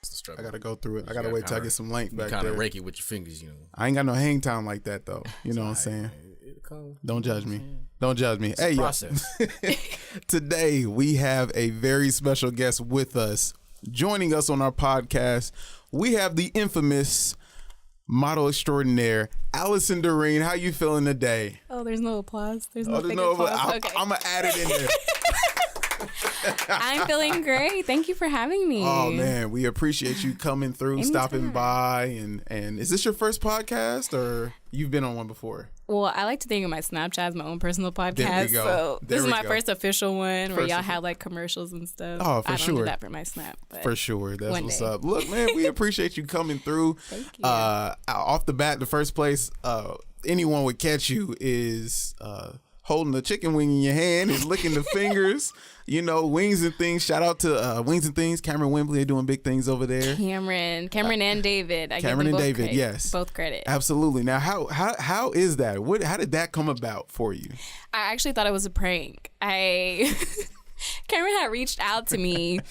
I gotta go through it. I gotta wait till I get some length back there. Kind of rake it with your fingers, I ain't got no hang time like that though. You know what I'm saying? Don't judge me. Don't judge me. Hey, process. Today we have a very special guest with us. Joining us on our podcast, we have the infamous model extraordinaire, Allison Doreen. How you feeling today? Oh, there's no applause. There's no applause. Okay. I'm gonna add it in there. I'm feeling great. Thank you for having me. Oh man, we appreciate you coming through, anytime. Stopping by, and is this your first podcast or you've been on one before? Well, I like to think of my Snapchat as my own personal podcast. So this is my first official one where y'all have like commercials and stuff. Oh, for sure. I don't do that for my Snap. For sure. That's what's up. Look, man, we appreciate you coming through. Thank you. Off the bat, the first place anyone would catch you is holding a chicken wing in your hand and licking the fingers. You know, Wings and Things. Shout out to Wings and Things. Cameron Wembley, they're doing big things over there. Cameron and David. Cameron and David, credit. Yes. Both credit. Absolutely. Now, how is that? How did that come about for you? I actually thought it was a prank. Cameron had reached out to me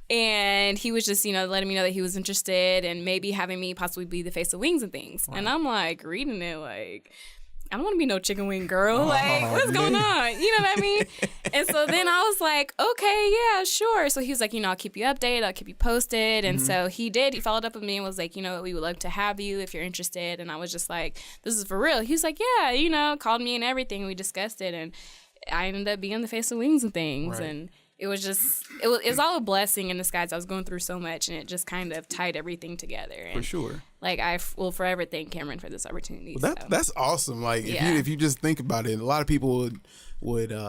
and he was just, letting me know that he was interested and maybe having me possibly be the face of Wings and Things. Wow. And I'm like reading it like, I don't want to be no chicken wing girl. What's going on? You know what I mean? And so then I was like, okay, yeah, sure. So he was like, I'll keep you updated. I'll keep you posted. And so he did. He followed up with me and was like, we would love to have you if you're interested. And I was just like, this is for real. He was like, yeah, called me and everything. We discussed it. And I ended up being the face of Wings and Things. Right. And it was just, it was all a blessing in disguise. I was going through so much and it just kind of tied everything together. And for sure. Like, I will forever thank Cameron for this opportunity. Well, that's awesome. Like, if you just think about it, a lot of people would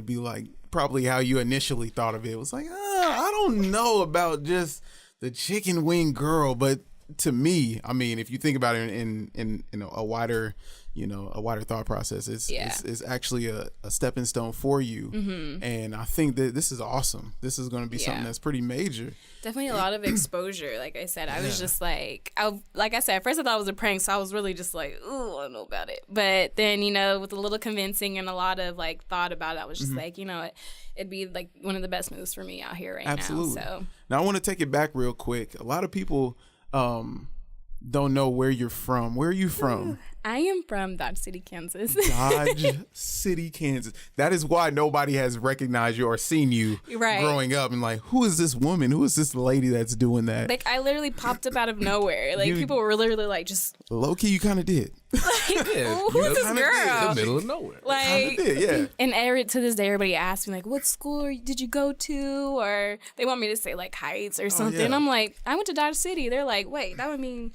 be like, probably how you initially thought of it. It was like, I don't know about just the chicken wing girl. But to me, I mean, if you think about it in a wider thought process, it's actually a stepping stone for you. Mm-hmm. And I think that this is awesome. This is going to be something that's pretty major. Definitely a lot of exposure. Like I said, I was just like I said, at first I thought it was a prank, so I was really just like, ooh, I don't know about it. But then, with a little convincing and a lot of like thought about it, I was just like, it'd be like one of the best moves for me out here right now. So now I want to take it back real quick. A lot of people don't know where you're from. Where are you from? I am from Dodge City, Kansas. Dodge City, Kansas. That is why nobody has recognized you or seen you growing up and like, who is this woman? Who is this lady that's doing that? Like, I literally popped up out of nowhere. Like, people were literally like, just... Low key, you kind of did. Like, who's this girl? In the middle of nowhere. Like, did, yeah. And to this day, everybody asks me, like, what school did you go to? Or they want me to say, like, Heights or something. Yeah. I'm like, I went to Dodge City. They're like, wait, that would mean...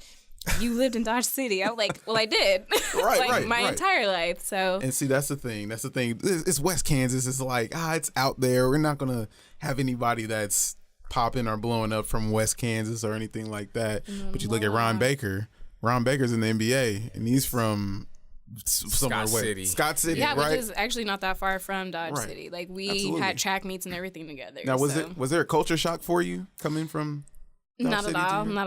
you lived in Dodge City. I'm like, well, I did. Right, my entire life. So, and see, that's the thing. It's West Kansas. It's like, it's out there. We're not gonna have anybody that's popping or blowing up from West Kansas or anything like that. But you look at Ron Baker. Ron Baker's in the NBA, and he's from somewhere Scott City, yeah, right? Which is actually not that far from Dodge City. Like, we had track meets and everything together. Now, was there a culture shock for you coming from? Not at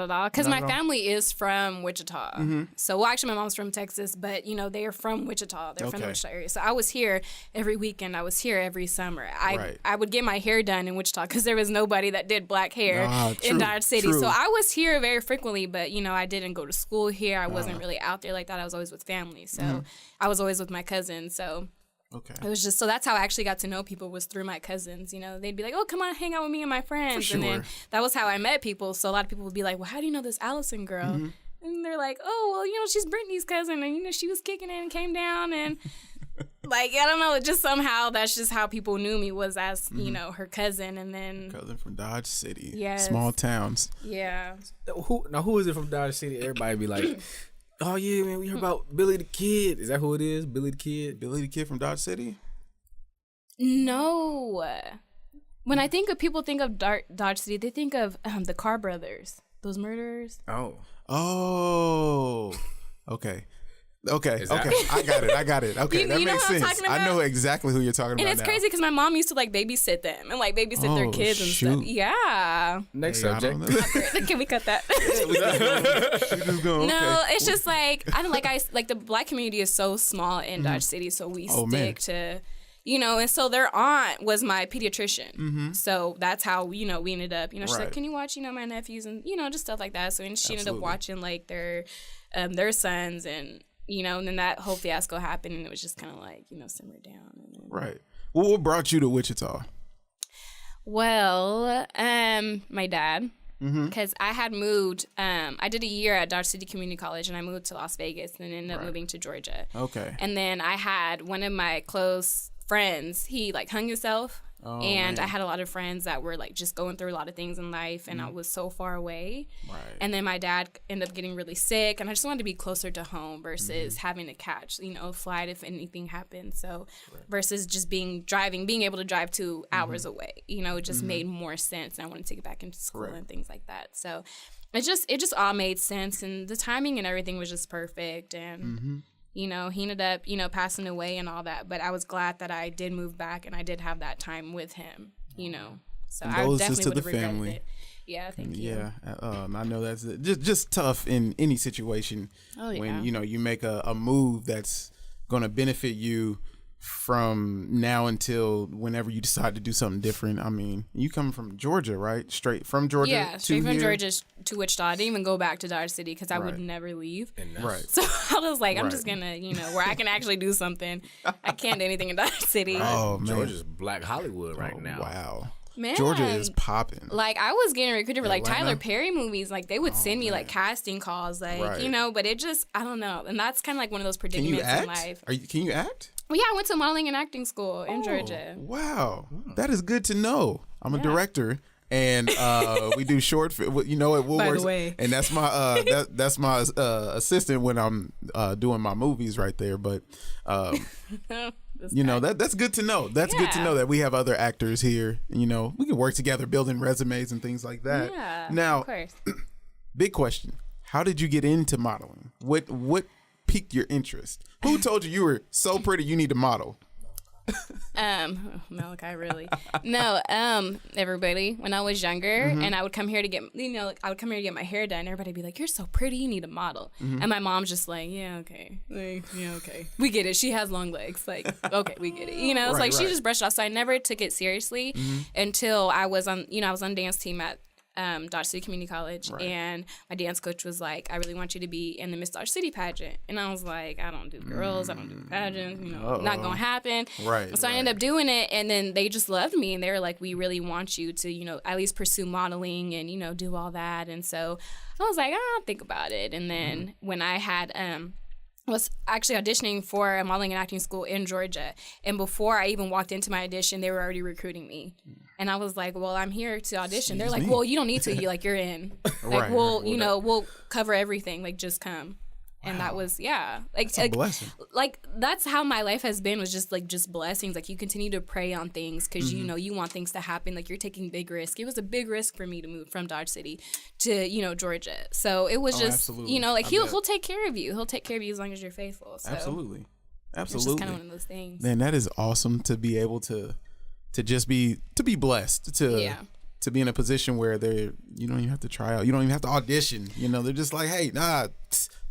all. Because my family is from Wichita. Mm-hmm. So, actually, my mom's from Texas, but, they are from Wichita. They're from the Wichita area. So, I was here every weekend. I was here every summer. I would get my hair done in Wichita because there was nobody that did black hair in Dodge City. True. So, I was here very frequently, but, I didn't go to school here. I wasn't really out there like that. I was always with family. So, I was always with my cousins. So, okay. It was just, so that's how I actually got to know people, was through my cousins. They'd be like, oh, come on, hang out with me and my friends. Sure. And then that was how I met people. So a lot of people would be like, well, how do you know this Allison girl? Mm-hmm. And they're like, oh, well, she's Brittany's cousin. And, she was kicking it and came down. And like, I don't know, just somehow that's just how people knew me, was as, her cousin. And then. Cousin from Dodge City. Yeah. Small towns. Yeah. Who is it from Dodge City? Everybody be like, oh, yeah, man, we heard about Billy the Kid. Is that who it is? Billy the Kid? Billy the Kid from Dodge City? No. When I think of people think of Dodge City, they think of the Carr brothers, those murderers. Oh. Okay. I got it. Okay, that makes sense. I know exactly who you're talking about. And it's crazy because my mom used to like babysit them and like babysit their kids and stuff. Yeah. Next subject. Can we cut that? No, it's just like the black community is so small in Dodge City, so we stick to. And so their aunt was my pediatrician. So that's how, we ended up, she's like, can you watch, my nephews and, just stuff like that. So and she ended up watching like their sons and, and then that whole fiasco happened and it was just kind of like, simmered down. And then, right. Well, what brought you to Wichita? Well, my dad. Because I had moved, I did a year at Dodge City Community College and I moved to Las Vegas and ended up moving to Georgia. Okay. And then I had one of my close friends, he like hung himself. And I had a lot of friends that were like just going through a lot of things in life and I was so far away. Right. And then my dad ended up getting really sick and I just wanted to be closer to home versus having to catch, a flight if anything happened. So versus just being able to drive 2 hours away, it just made more sense and I wanted to get back into school and things like that. So it just all made sense and the timing and everything was just perfect and he ended up, passing away and all that. But I was glad that I did move back and I did have that time with him, So I definitely would have regretted it. Yeah, thank you. Yeah, I know that's just tough in any situation when, you make a move that's going to benefit you from now until whenever you decide to do something different. I mean, you come from Georgia, right? Straight from Georgia? Yeah, straight from Georgia to Wichita. I didn't even go back to Dodge City because I would never leave. Right. So I was like, I'm just going to, where I can actually do something. I can't do anything in Dodge City. Oh, man. Georgia's Black Hollywood right now. Wow. Man, Georgia is popping. Like I was getting recruited for like Tyler Perry movies. Like they would send me like casting calls, like but it just I don't know. And that's kind of like one of those predicaments in life. Can you act? Well, yeah, I went to modeling and acting school in Georgia. Wow, that is good to know. I'm a director. And we do short. You know what? By the way, and that's my that's my assistant when I'm doing my movies right there. But that's good to know. That's good to know that we have other actors here. We can work together, building resumes and things like that. Yeah. Now, of course. Big question: how did you get into modeling? What piqued your interest? Who told you were so pretty you need to model? Malachi, really? No, everybody. When I was younger, and I would come here to get, I would come here to get my hair done. Everybody would be like, "You're so pretty, you need a model." And my mom's just like, "Yeah, okay, okay, we get it. She has long legs. Like, okay, we get it." It's like she just brushed it off. So I never took it seriously until I was on, I was on dance team at Dodge City Community College, and my dance coach was like, "I really want you to be in the Miss Dodge City paget," and I was like, "I don't do girls, I don't do pageants, not gonna happen." So I ended up doing it, and then they just loved me, and they were like, "We really want you to, at least pursue modeling and do all that." And so I was like, "I'll think about it." And then when I had was actually auditioning for a modeling and acting school in Georgia. And before I even walked into my audition, they were already recruiting me. And I was like, well, I'm here to audition. They're like, well, you don't need to. You're in. Like, we'll cover everything. Like, just come. And that was, like, a blessing. Like, that's how my life has been, was just blessings. Like, you continue to pray on things because, you want things to happen. Like, you're taking big risk. It was a big risk for me to move from Dodge City to, Georgia. So it was just, absolutely. Like, he'll take care of you. He'll take care of you as long as you're faithful. So Absolutely. It's just kind of one of those things. Man, that is awesome to be able to just be blessed, to be in a position where you don't even have to try out. You don't even have to audition. They're just like, hey,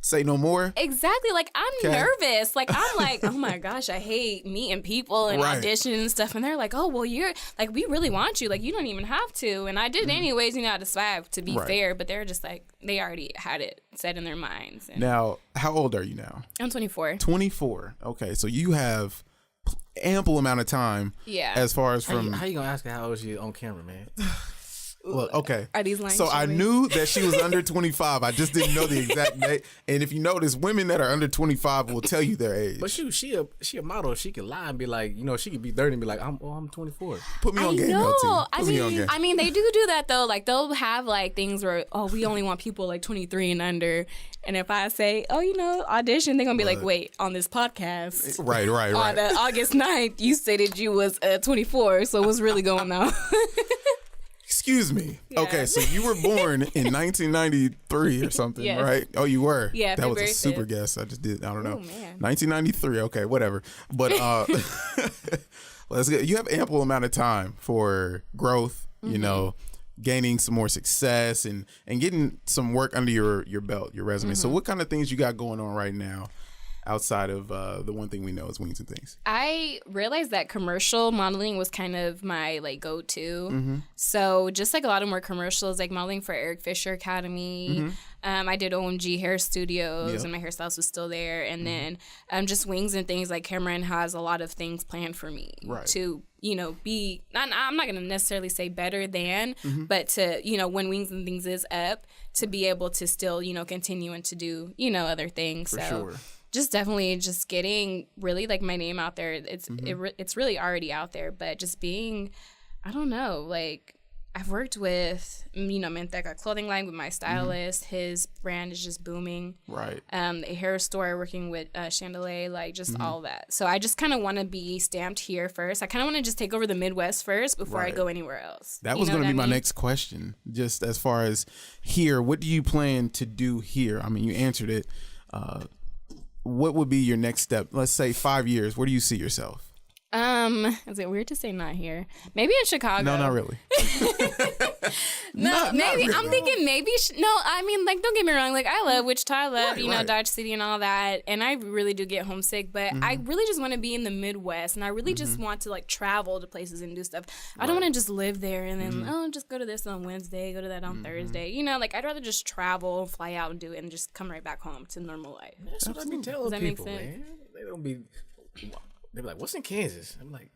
say no more. Exactly. Like, I'm nervous. Like, I'm like, oh my gosh, I hate meeting people and auditioning and stuff. And they're like, oh, well, you're like, we really want you. Like, you don't even have to. And I did anyways, out of swag, to be fair. But they're just like, they already had it set in their minds. And now, how old are you now? I'm 24. 24. Okay. So you have ample amount of time. Yeah. As far as from. How you going to ask her how old she is on camera, man? Well, okay. Are these lines? So I knew that she was under 25. I just didn't know the exact date. And if you notice, women that are under 25 will tell you their age. But she a model. She can lie and be like, she could be 30 and be like, I'm 24. Put me on game, LT. I mean, they do that though. Like, they'll have like things where, we only want people like 23 and under. And if I say, audition, they're gonna be like, wait, on this podcast, right. On August 9th, you stated you was 24. So what's really going on? Excuse me. Yeah. Okay, so you were born in 1993 or something, right? Oh, you were? Yeah, that was a super guess. I just did. I don't know. Oh, man. 1993. Okay, whatever. But let's get. You have ample amount of time for growth. Gaining some more success and getting some work under your belt, your resume. So what kind of things you got going on right now? outside of the one thing we know is Wings and Things? I realized that commercial modeling was kind of my like go-to. So just like a lot of more commercials, like modeling for Eric Fisher Academy. I did OMG Hair Studios, and my hairstylist was still there. And then just Wings and Things, like Cameron has a lot of things planned for me to, you know, be, I'm not going to necessarily say better than, but to, you know, when Wings and Things is up, to be able to still, you know, continue and to do, you know, other things. For sure. Just definitely just getting really like my name out there. It's really already out there, but just being, I don't know, like I've worked with, you know, Manteca clothing line with my stylist. His brand is just booming. Right. A hair store working with Chandelier, like just all that. So I just kind of want to be stamped here first. I kind of want to just take over the Midwest first before I go anywhere else. That was going to be my next question. Just as far as here, what do you plan to do here? I mean, you answered it. What would be your next step? Let's say 5 years. Where do you see yourself? Is it weird to say not here? Maybe in Chicago. No, not really. Maybe. Really. I'm thinking maybe. No, I mean, like, don't get me wrong. Like, I love Wichita. I love, you know, Dodge City and all that. And I really do get homesick. But I really just want to be in the Midwest. And I really just want to, like, travel to places and do stuff. I don't want to just live there and then, just go to this on Wednesday, go to that on Thursday. You know, like, I'd rather just travel, fly out and do it and just come right back home to normal life. That's what I be telling people, man. They don't be... They're like, what's in Kansas? I'm like,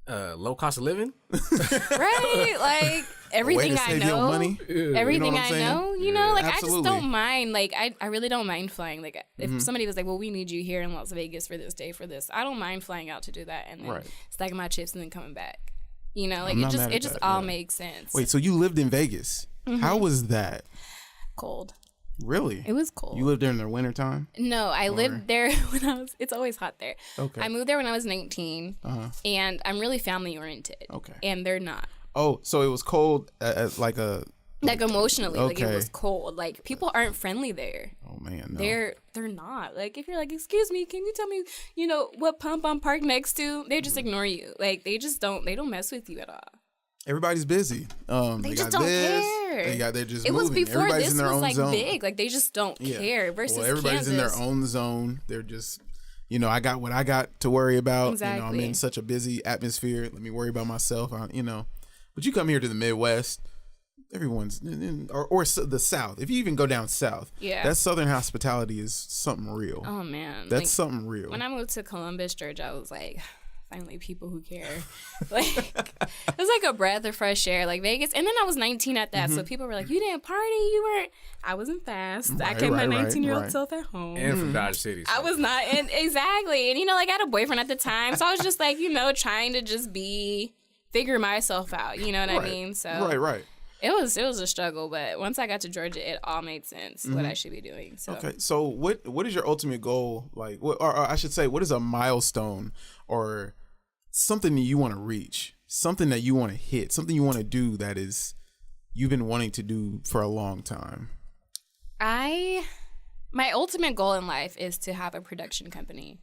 low cost of living? Right? Like, everything I know. Money. Everything I know, you know? Like, absolutely. I just don't mind. Like, I really don't mind flying. Like, if somebody was like, well, we need you here in Las Vegas for this day for this, I don't mind flying out to do that and then stacking my chips and then coming back. You know? Like, it just all makes sense. Wait, so you lived in Vegas. How was that? Cold. Really? It was cold. You lived there in the wintertime? No, I lived there when it's always hot there. Okay. I moved there when I was 19, and I'm really family oriented. Okay. And they're not. Oh, so it was cold like emotionally, like it was cold. Like people aren't friendly there. Oh man, no. They're not. Like if you're like, excuse me, can you tell me, you know, what pump I'm parked next to? They just ignore you. Like they don't mess with you at all. Everybody's busy. They just don't care. They're just it was moving. Before everybody's this in their was own like zone. big. Like they just don't care. Versus everybody's Kansas. in their own zone. They're just, you know, I got what I got to worry about. Exactly. You know, I'm in such a busy atmosphere. Let me worry about myself. You know, but you come here to the Midwest, everyone's or the South. If you even go down south, that Southern hospitality is something real. Oh man, that's something real. When I moved to Columbus, Georgia, I was like, finally people who care. Like it was like a breath of fresh air, like Vegas. And then I was 19 at that, so people were like, you didn't party, you weren't. I wasn't fast. I kept my 19-year-old self at home. And from Dodge City. So. I was not. And exactly. And you know, like I had a boyfriend at the time, so I was just like, you know, trying to just figure myself out, you know what I mean? So right. It was a struggle, but once I got to Georgia, it all made sense what I should be doing. So. Okay, so what is your ultimate goal? Like, or I should say, what is a milestone or something that you want to reach, something that you want to hit, something you want to do that is you've been wanting to do for a long time? My ultimate goal in life is to have a production company.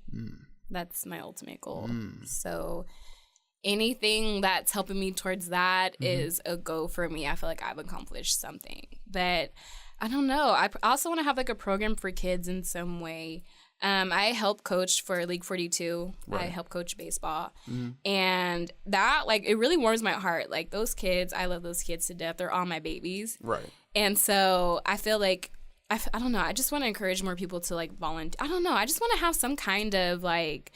That's my ultimate goal. So anything that's helping me towards that is a go for me. I feel like I've accomplished something. But I don't know. I also want to have like a program for kids in some way. I help coach for League 42. Right. I help coach baseball. And that, like, it really warms my heart. Like, those kids, I love those kids to death. They're all my babies. Right. And so I feel like, I don't know. I just want to encourage more people to, like, volunteer. I don't know. I just want to have some kind of, like,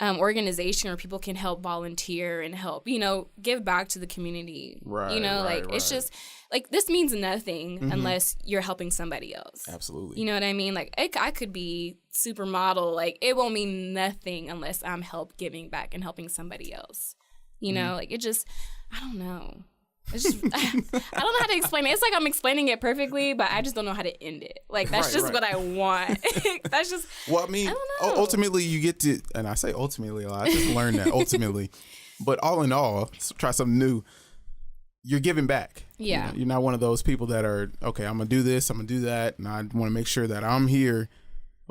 organization where people can help volunteer and help, you know, give back to the community. Right. You know, it's just, like, this means nothing unless you're helping somebody else. Absolutely. You know what I mean? Like, I could be supermodel. Like, it won't mean nothing unless I'm giving back and helping somebody else. You know, like, it just, I don't know. It's just, I don't know how to explain it. It's like I'm explaining it perfectly, but I just don't know how to end it. Like, that's just what I want. That's just, well, I mean, ultimately you get to, and I say ultimately a lot, I just learned that ultimately, but all in all, try something new. You're giving back. Yeah. You're not one of those people that are, okay, I'm going to do this, I'm going to do that, and I want to make sure that I'm here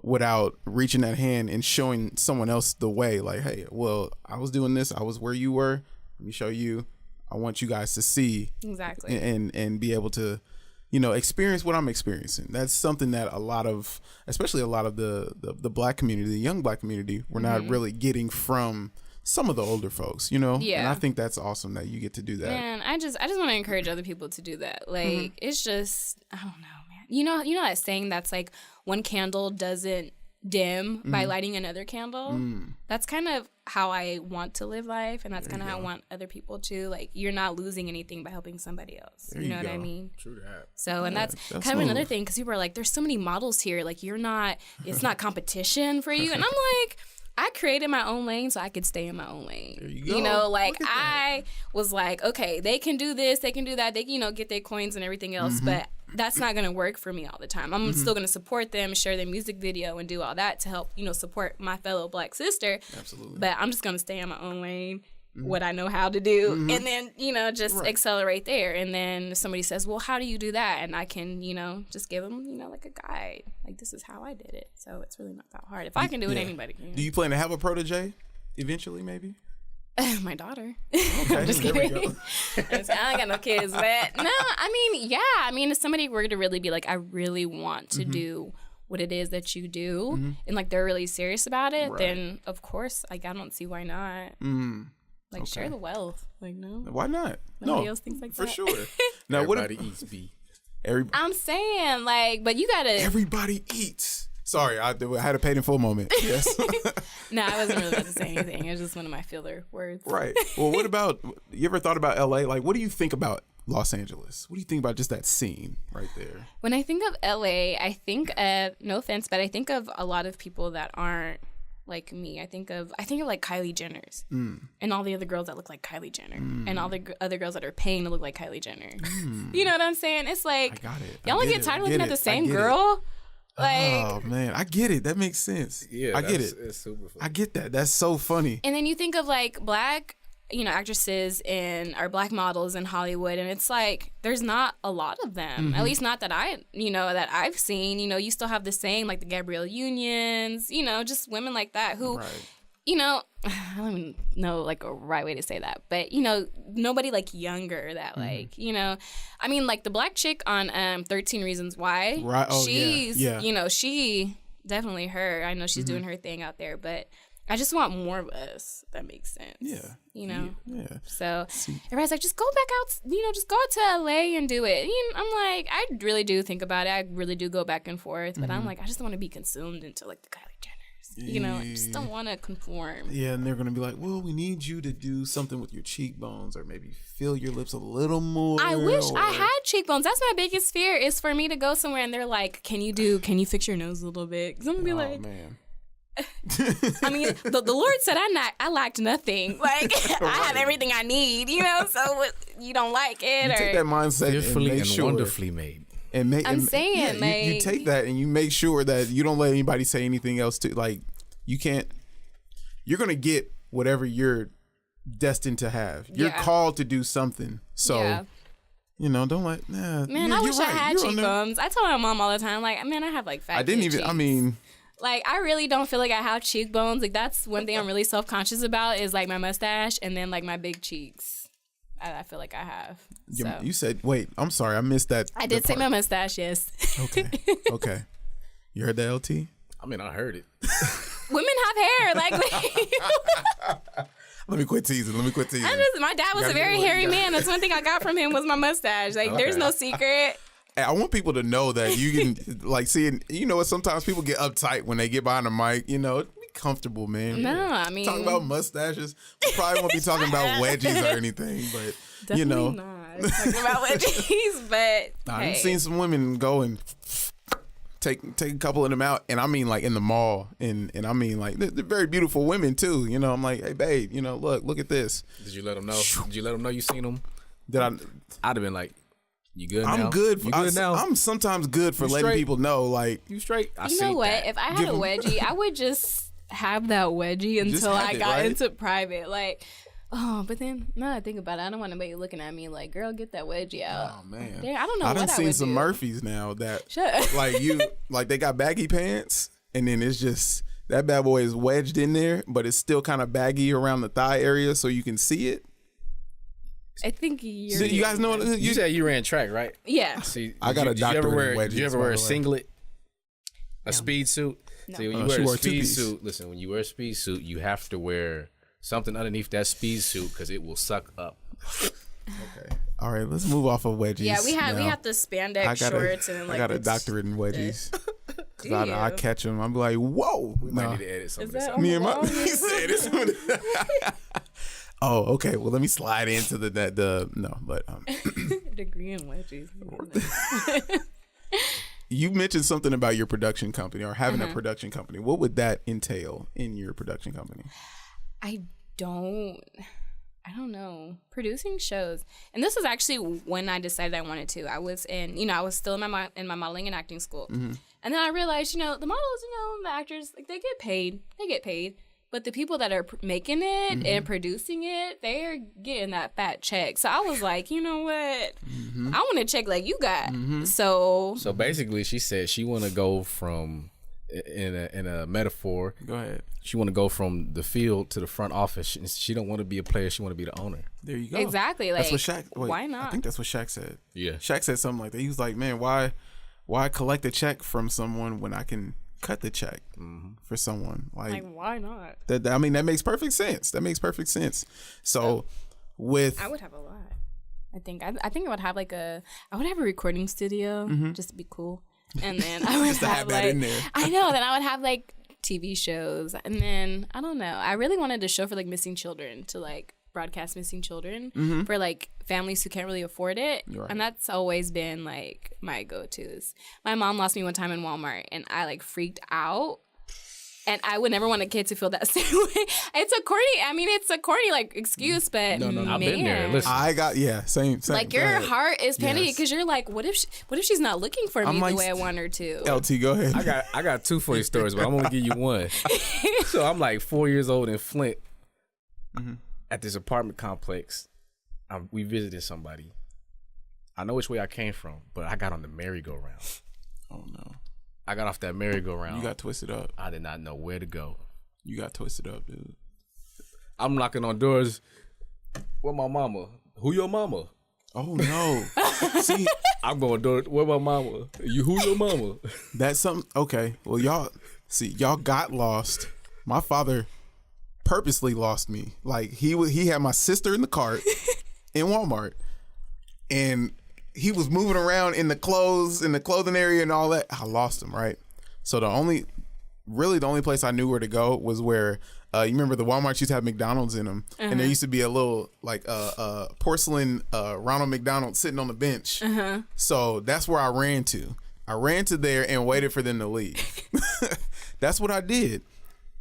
without reaching that hand and showing someone else the way. Like, hey, well, I was doing this, I was where you were, let me show you. I want you guys to see exactly and be able to experience what I'm experiencing. That's something that especially a lot of the black community, the young black community, we're not really getting from some of the older folks, Yeah. And I think that's awesome that you get to do that. Man, I just want to encourage other people to do that. Like, it's just, I don't know, man. You know that saying that's like one candle doesn't dim by lighting another candle? That's kind of how I want to live life, and that's kind of how I want other people to. Like, you're not losing anything by helping somebody else. You know what I mean? True that. So, and that's kind of another thing, because people are like, there's so many models here. Like, it's not competition for you. And I'm like, I created my own lane so I could stay in my own lane. There you go. Like, I was like, okay, they can do this, they can do that, they can, get their coins and everything else, but that's not going to work for me all the time. I'm still going to support them, share their music video, and do all that to help, support my fellow black sister. Absolutely. But I'm just going to stay in my own lane, what I know how to do, and then, just accelerate there. And then if somebody says, well, how do you do that? And I can, just give them, like a guide. Like, this is how I did it. So it's really not that hard. If I can do it, anybody can. Do you plan to have a protege eventually, maybe? My daughter. Okay, I'm just kidding. I ain't got no kids, but no, I mean, if somebody were to really be like, I really want to do what it is that you do, and like they're really serious about it, then of course, like I don't see why not. Like share the wealth. Like no, why not? Nobody else thinks like for that. sure. Now, everybody eats B. I'm saying like, but you gotta. Everybody eats. Sorry, I had a paid in full moment. Yes. No, I wasn't really about to say anything. It was just one of my filler words. Right. Well, what about, you ever thought about LA? Like, what do you think about Los Angeles? What do you think about just that scene right there? When I think of LA, I think of, no offense, but I think of a lot of people that aren't like me. I think of like Kylie Jenner's and all the other girls that look like Kylie Jenner and all the other girls that are paying to look like Kylie Jenner. You know what I'm saying? It's like, I got it. y'all don't get tired of looking at the same girl. Like, oh man, I get it. That makes sense. Yeah, I get it. It's super funny. I get that. That's so funny. And then you think of like black, actresses and our black models in Hollywood, and it's like there's not a lot of them. At least not that that I've seen. You still have the same like the Gabrielle Unions, just women like that who, I don't even know like a right way to say that, but nobody like younger that like I mean like the black chick on 13 Reasons Why. Right. Oh, she's yeah. she definitely her. I know she's doing her thing out there, but I just want more of us. That makes sense. Yeah. Yeah. So See. everybody's like, just go back out, just go out to LA and do it. I'm like, I really do think about it. I really do go back and forth, but I'm like, I just don't want to be consumed into like the Kylie Jenners. I just don't want to conform. Yeah, and they're gonna be like, well, we need you to do something with your cheekbones, or maybe fill your lips a little more. I wish I had cheekbones. That's my biggest fear, is for me to go somewhere and they're like, can you fix your nose a little bit? Because I'm gonna be like, man. I mean, the Lord said I lacked nothing. Like I have everything I need, So you don't like it, you take that mindset fearfully and wonderfully made. I'm saying, you take that and you make sure that you don't let anybody say anything else to, like, you're gonna get whatever you're destined to have. You're called to do something. So don't let man, I wish I had cheekbones. I tell my mom all the time, like, man, I have like fat cheeks. Like, I really don't feel like I have cheekbones. Like, that's one thing I'm really self-conscious about, is like my mustache and then like my big cheeks. I feel like I have. So. You said, wait, I'm sorry, I missed that. I did say my mustache, yes. Okay. You heard that, LT? I mean, I heard it. Women have hair. Like, Let me quit teasing. My dad was a very hairy man. That's one thing I got from him was my mustache. Like, there's no secret. I want people to know that you can, like, see, sometimes people get uptight when they get behind the mic, be comfortable, man. No, I mean. Talking about mustaches. We probably won't be talking about wedgies or anything, but, Definitely not talking about wedgies, but, I've seen some women go and take a couple of them out, and I mean, like, in the mall, and I mean, like, they're very beautiful women, too. I'm like, hey, babe, look at this. Did you let them know? Did you let them know you seen them? I'd have been like, you good now? I'm good. You good now? I'm sometimes good for letting people know, like, you straight. You know what? If I had a wedgie, I would just have that wedgie until I got into private. Like, but then now I think about it, I don't want anybody looking at me like, girl, get that wedgie out. Oh man, I don't know. I done seen some Murphys now that like they got baggy pants, and then it's just that bad boy is wedged in there, but it's still kind of baggy around the thigh area, so you can see it. I think you're. So you guys know what You said you ran track, right? Yeah. See, I got a doctorate in wedges, Did you ever by wear the a way. singlet? A speed suit? No. See, when you She wear wore a a speed two-piece. suit, listen, when you wear a speed suit, you have to wear something underneath that speed suit because it will suck up. Okay. All right, let's move off of wedgies. Yeah, we now. have the spandex shorts and like I got a the doctorate in wedgies. Cause Do I you? catch them. I'm like, whoa. We might need to edit some Is of this that out. on Me the and my wall? he said this. Oh, okay. Well, let me slide into the no, but degree in wedgies. you mentioned something about your production company or having Uh-huh. a production company. What would that entail in your production company? I don't know. Producing shows. And this was actually when I decided I wanted to. I was I was still in my modeling and acting school. Mm-hmm. And then I realized, the models, the actors, like they get paid. But the people that are making it Mm-hmm. and producing it, they're getting that fat check. So I was like, you know what? Mm-hmm. I want a check like you got. So basically, she said she want to go from, in a metaphor, Go ahead. she want to go from the field to the front office. She don't want to be a player. She want to be the owner. There you go. exactly. Like, That's what Shaq. Wait, why not? I think that's what Shaq said. Yeah. Shaq said something like that. He was like, "Man, why collect a check from someone when I can cut the check for someone?" Like, why not? That. I mean, that makes perfect sense. So, with I would have a lot. I think I would have I would have a recording studio just to be cool, and then I would Just to have that in there. I know. Then I would have TV shows, and then I don't know. I really wanted a show for missing children to broadcast missing children for families who can't really afford it, Right. and that's always been my go-tos. My mom lost me one time in Walmart, and I freaked out. And I would never want a kid to feel that same way. It's a corny excuse, but No, man, I've been there. Listen. I got same. your Go ahead. heart is panicking Yes. because you're like, what if she's not looking for me I'm the way I want her to? LT, go ahead. I got two funny stories, but I'm gonna give you one. So I'm 4 years old in Flint at this apartment complex. We visited somebody. I know which way I came from, but I got on the merry-go-round. Oh no, I got off that merry-go-round. you got twisted up. I did not know where to go. You got twisted up, dude. I'm knocking on doors. Where my mama? Who your mama? Oh no. See, I'm going door. Where my mama? Who your mama? that's something. Okay, well, y'all got lost. My father purposely lost me. He had my sister in the cart in Walmart, and he was moving around in the clothing area and all that. I lost him, right? So the only place I knew where to go was where you remember the Walmart used to have McDonald's in them, and there used to be a little porcelain Ronald McDonald sitting on the bench. So that's where I ran to. I ran to there and waited for them to leave. That's what I did.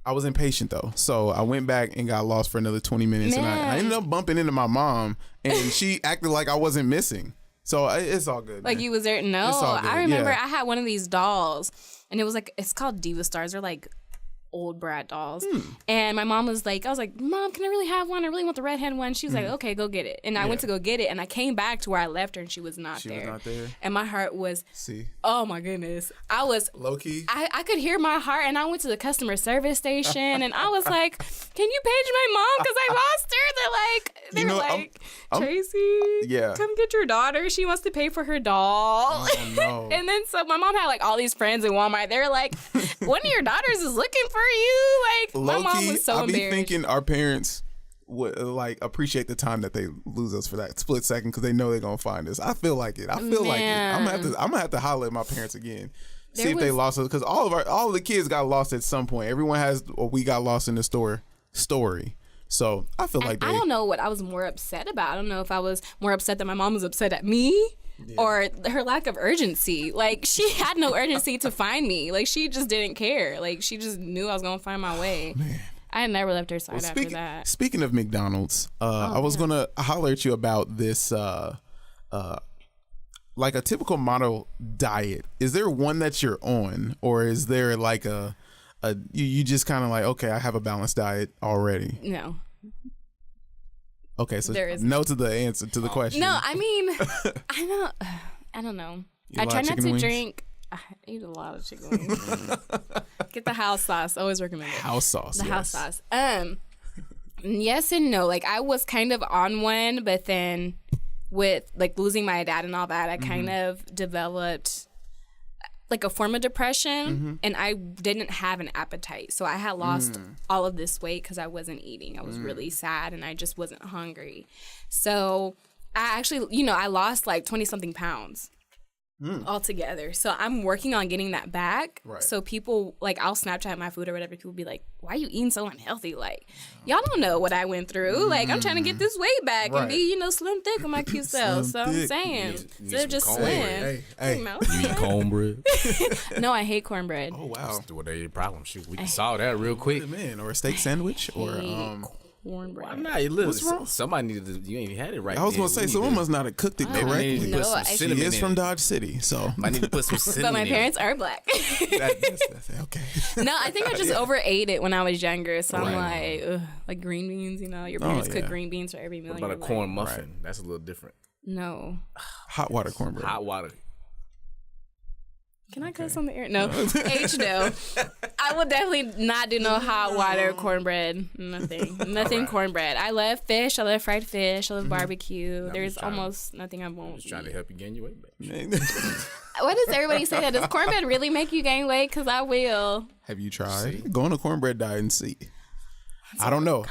I was impatient though, so I went back and got lost for another 20 minutes, and I ended up bumping into my mom, and she acted like I wasn't missing. So it's all good. Like man. you was there? No, It's all good, I remember yeah. I had one of these dolls, and it was it's called Diva Stars. They're old brat dolls. And my mom was I was like, Mom, can I really have one? I really want the redhead one. She was like, okay, go get it. And I went to go get it, and I came back to where I left her, and she was not there. She was not there. And my heart was, See, oh my goodness. I was low key. I could hear my heart, and I went to the customer service station, and I was like, "Can you page my mom? Because I lost her." They were like, "Tracy, yeah. come get your daughter. She wants to pay for her doll." Oh no. And then so my mom had all these friends in Walmart. They were like, "One of your daughters is looking for you." My mom was so I be embarrassed. thinking our parents would appreciate the time that they lose us for that split second because they know they're gonna find us. I feel like it. I'm gonna have to holler at my parents again. See if they lost us, because all of the kids got lost at some point. Everyone has or we got lost in the story. So I feel like I don't know what I was more upset about. I don't know if I was more upset that my mom was upset at me. Yeah. Or her lack of urgency. She had no urgency to find me. She just didn't care. She just knew I was gonna find my way. Man. I had never left her side after that. Speaking of McDonald's, I was gonna holler at you about this. A typical model diet. Is there one that you're on, or is there you just kind of okay, I have a balanced diet already? No. Okay, so there is no to the answer to the question. No, I mean, I don't know. I try not to drink. I eat a lot of chicken wings. Get the house sauce. Always recommend it. House sauce. The house sauce. Yes and no. Like, I was kind of on one, but then with, like, losing my dad and all that, I kind of developed, like, a form of depression, and I didn't have an appetite. So I had lost all of this weight because I wasn't eating. I was really sad, and I just wasn't hungry. So I actually, I lost, like, 20-something pounds. Altogether. So I'm working on getting that back. Right. So people, like, I'll Snapchat my food or whatever. People be like, why are you eating so unhealthy? Like, y'all don't know what I went through. Like, I'm trying to get this weight back and be, slim thick with my cute self. So I'm saying, instead of just slim. Hey. You eat cornbread? No, I hate cornbread. Oh, wow. That's what they problem. Shoot, we can solve that real quick. Man, or a steak sandwich or cornbread. Why not? What's wrong? Somebody needed to, you ain't had it right. I was going to say, someone must not have cooked it correctly. She is from Dodge City, so. I need to put some cinnamon But my parents are black. That's okay. No, I think I just overate it when I was younger. So I'm like, ugh, like green beans, your parents cook green beans for every meal. What about a corn muffin? That's a little different. No. Hot water cornbread. Hot water. Can I cuss on the air? No. H no. I will definitely not do no hot water cornbread. Nothing cornbread. I love fish. I love fried fish. I love barbecue. There's almost nothing I won't Just trying to help you gain your weight back. Why does everybody say that? Does cornbread really make you gain weight? Because I will. Have you tried? Go on a cornbred diet and see. I don't know.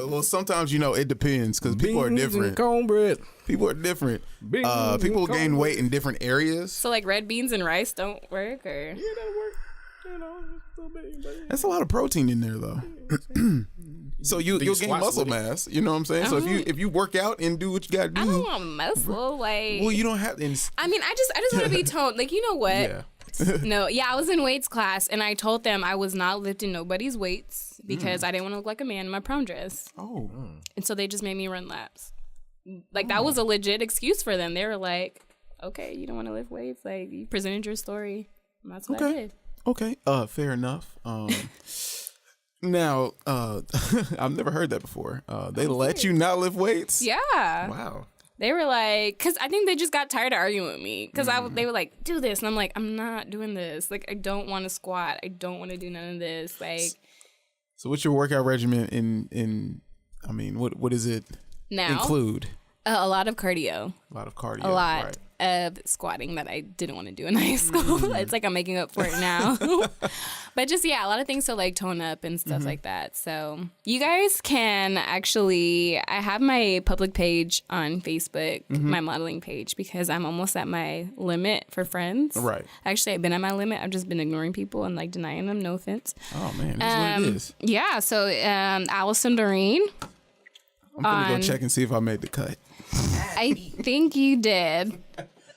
Well, sometimes, it depends because people are different. Cornbread. People are different. People gain weight in different areas. So, like, red beans and rice don't work? Or? Yeah, that'll work. A little bit. That's a lot of protein in there, though. So you'll gain muscle mass. You know what I'm saying? So if you work out and do what you got to do. I don't want muscle. Like, well, you don't have. I mean, I just want to be toned. Like, you know what? Yeah. I was in weights class, and I told them I was not lifting nobody's weights because I didn't want to look like a man in my prom dress. Oh. And so they just made me run laps. Like, that was a legit excuse for them. They were like, okay, you don't want to lift weights? Like, you presented your story. And that's what I did. Okay. Fair enough. Now, I've never heard that before. They let you not lift weights? Yeah. Wow. They were like, because I think they just got tired of arguing with me. Because they were like, do this. And I'm like, I'm not doing this. Like, I don't want to squat. I don't want to do none of this. Like. So what's your workout regimen what does it include? A lot of cardio. A lot of squatting that I didn't want to do in high school. It's like I'm making up for it now. But just, a lot of things to, like, tone up and stuff like that. So you guys can actually, I have my public page on Facebook, my modeling page, because I'm almost at my limit for friends. Right. Actually, I've been at my limit. I've just been ignoring people and, like, denying them. No offense. Oh, man. That's what it is. Yeah. So Allison Doreen. I'm going to go check and see if I made the cut. I think you did.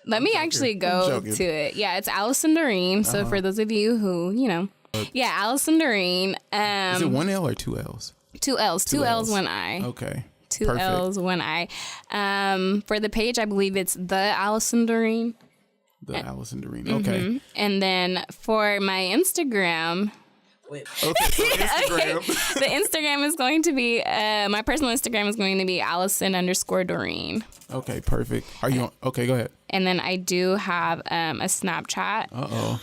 Let me actually go to it. Yeah, it's Allison Doreen. So for those of you who, Allison Doreen. Is it one L or two L's? Two L's. Two L's, one I. Okay. Two L's, one I. For the page, I believe it's the Allison Doreen. The Allison Doreen. Okay. And then for my Instagram. Okay, so Instagram. The Instagram is going to be, my personal Instagram is going to be Allison_Doreen. Okay, perfect. Are you on? Okay, go ahead. And then I do have a Snapchat. Uh-oh.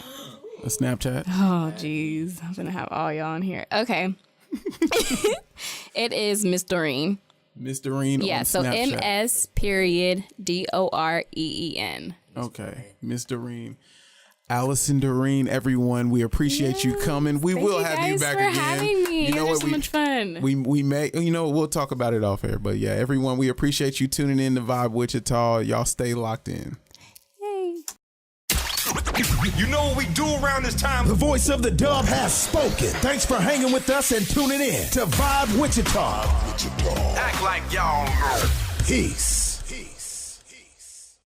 A Snapchat? Oh, geez. I'm going to have all y'all on here. Okay. It is Miss Doreen. Miss Doreen on so Snapchat. MS.Doreen. Okay. Miss Doreen. Allison Doreen, everyone, we appreciate you coming. We will have you back again. Having me. You know so much fun. We may, we'll talk about it off air. But yeah, everyone, we appreciate you tuning in to Vibe Wichita. Y'all stay locked in. Yay. You know what we do around this time? The voice of the dub has spoken. Thanks for hanging with us and tuning in to Vibe Wichita. Act like y'all know. Peace.